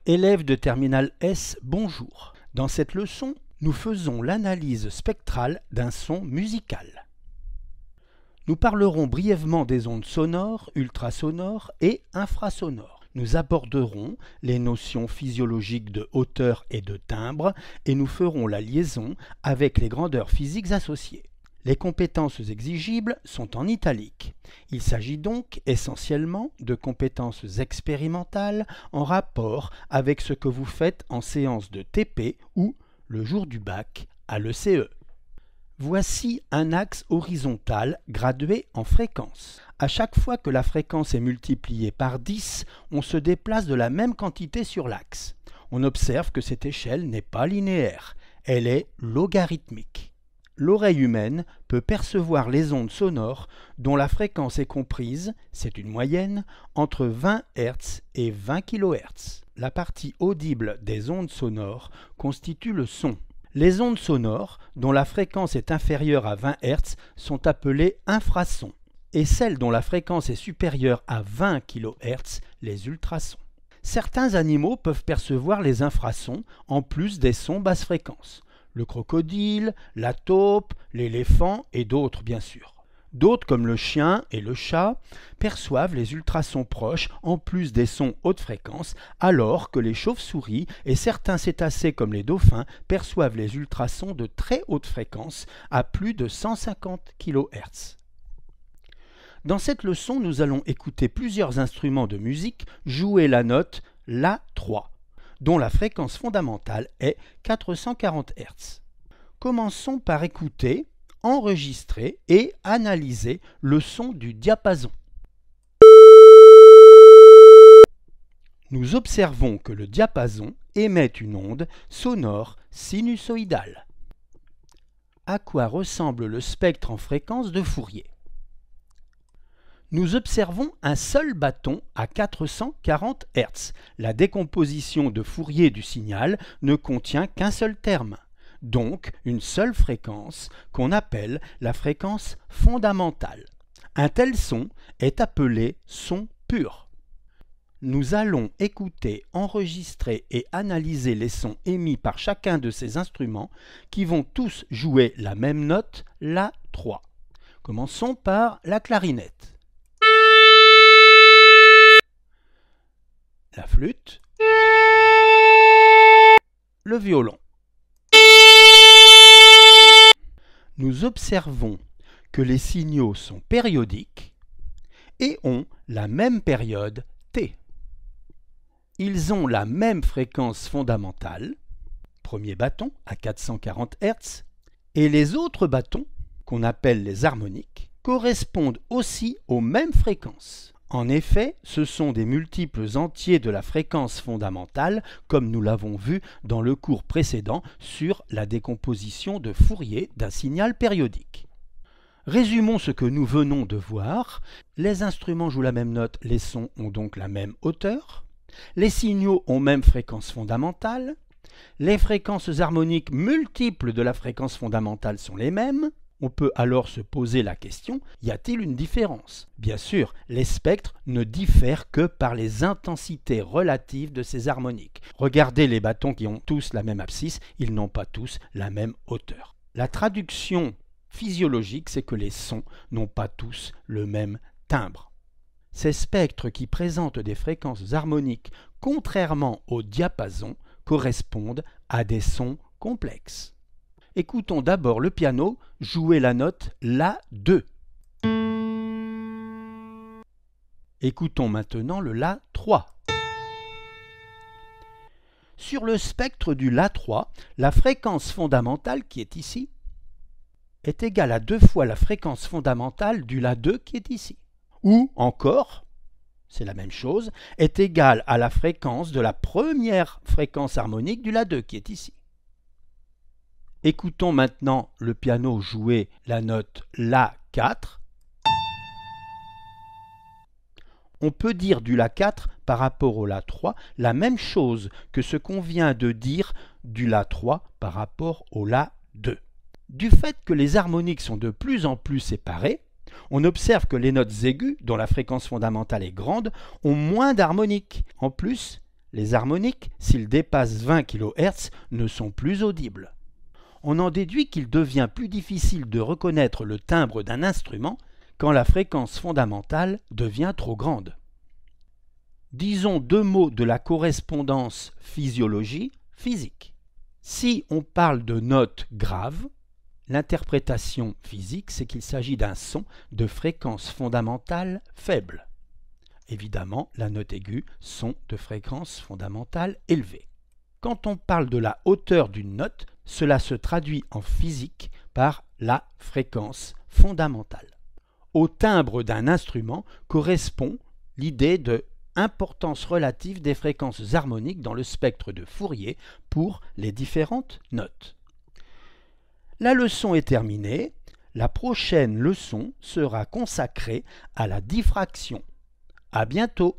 Élèves de terminale S, bonjour. Dans cette leçon, nous faisons l'analyse spectrale d'un son musical. Nous parlerons brièvement des ondes sonores, ultrasonores et infrasonores. Nous aborderons les notions physiologiques de hauteur et de timbre et nous ferons la liaison avec les grandeurs physiques associées. Les compétences exigibles sont en italique. Il s'agit donc essentiellement de compétences expérimentales en rapport avec ce que vous faites en séance de TP ou le jour du bac à l'ECE. Voici un axe horizontal gradué en fréquence. À chaque fois que la fréquence est multipliée par 10, on se déplace de la même quantité sur l'axe. On observe que cette échelle n'est pas linéaire, elle est logarithmique. L'oreille humaine peut percevoir les ondes sonores dont la fréquence est comprise, c'est une moyenne, entre 20 Hz et 20 kHz. La partie audible des ondes sonores constitue le son. Les ondes sonores dont la fréquence est inférieure à 20 Hz sont appelées infrasons et celles dont la fréquence est supérieure à 20 kHz, les ultrasons. Certains animaux peuvent percevoir les infrasons en plus des sons basse fréquence. Le crocodile, la taupe, l'éléphant et d'autres bien sûr. D'autres comme le chien et le chat perçoivent les ultrasons proches en plus des sons haute fréquence alors que les chauves-souris et certains cétacés comme les dauphins perçoivent les ultrasons de très haute fréquence à plus de 150 kHz. Dans cette leçon, nous allons écouter plusieurs instruments de musique jouer la note La3. Dont la fréquence fondamentale est 440 Hz. Commençons par écouter, enregistrer et analyser le son du diapason. Nous observons que le diapason émet une onde sonore sinusoïdale. À quoi ressemble le spectre en fréquence de Fourier? Nous observons un seul bâton à 440 Hz. La décomposition de Fourier du signal ne contient qu'un seul terme, donc une seule fréquence qu'on appelle la fréquence fondamentale. Un tel son est appelé son pur. Nous allons écouter, enregistrer et analyser les sons émis par chacun de ces instruments qui vont tous jouer la même note, La3. Commençons par la clarinette. La flûte, le violon. Nous observons que les signaux sont périodiques et ont la même période T. Ils ont la même fréquence fondamentale, premier bâton à 440 Hz, et les autres bâtons, qu'on appelle les harmoniques, correspondent aussi aux mêmes fréquences. En effet, ce sont des multiples entiers de la fréquence fondamentale, comme nous l'avons vu dans le cours précédent sur la décomposition de Fourier d'un signal périodique. Résumons ce que nous venons de voir. Les instruments jouent la même note, les sons ont donc la même hauteur. Les signaux ont même fréquence fondamentale. Les fréquences harmoniques multiples de la fréquence fondamentale sont les mêmes. On peut alors se poser la question, y a-t-il une différence? Bien sûr, les spectres ne diffèrent que par les intensités relatives de ces harmoniques. Regardez les bâtons qui ont tous la même abscisse, ils n'ont pas tous la même hauteur. La traduction physiologique, c'est que les sons n'ont pas tous le même timbre. Ces spectres qui présentent des fréquences harmoniques contrairement au diapason correspondent à des sons complexes. Écoutons d'abord le piano jouer la note La2. Écoutons maintenant le La3. Sur le spectre du La3, la fréquence fondamentale qui est ici est égale à 2 fois la fréquence fondamentale du La2 qui est ici. Ou encore, c'est la même chose, est égale à la fréquence de la première fréquence harmonique du La2 qui est ici. Écoutons maintenant le piano jouer la note La4. On peut dire du La4 par rapport au La3 la même chose que ce qu'on vient de dire du La3 par rapport au La2. Du fait que les harmoniques sont de plus en plus séparées, on observe que les notes aiguës, dont la fréquence fondamentale est grande, ont moins d'harmoniques. En plus, Les harmoniques, s'ils dépassent 20 kHz, ne sont plus audibles. On en déduit qu'il devient plus difficile de reconnaître le timbre d'un instrument quand la fréquence fondamentale devient trop grande. Disons 2 mots de la correspondance physiologie-physique. Si on parle de notes graves, l'interprétation physique, c'est qu'il s'agit d'un son de fréquence fondamentale faible. Évidemment, la note aiguë, son de fréquence fondamentale élevée. Quand on parle de la hauteur d'une note, cela se traduit en physique par la fréquence fondamentale. Au timbre d'un instrument correspond l'idée de importance relative des fréquences harmoniques dans le spectre de Fourier pour les différentes notes. La leçon est terminée. La prochaine leçon sera consacrée à la diffraction. À bientôt!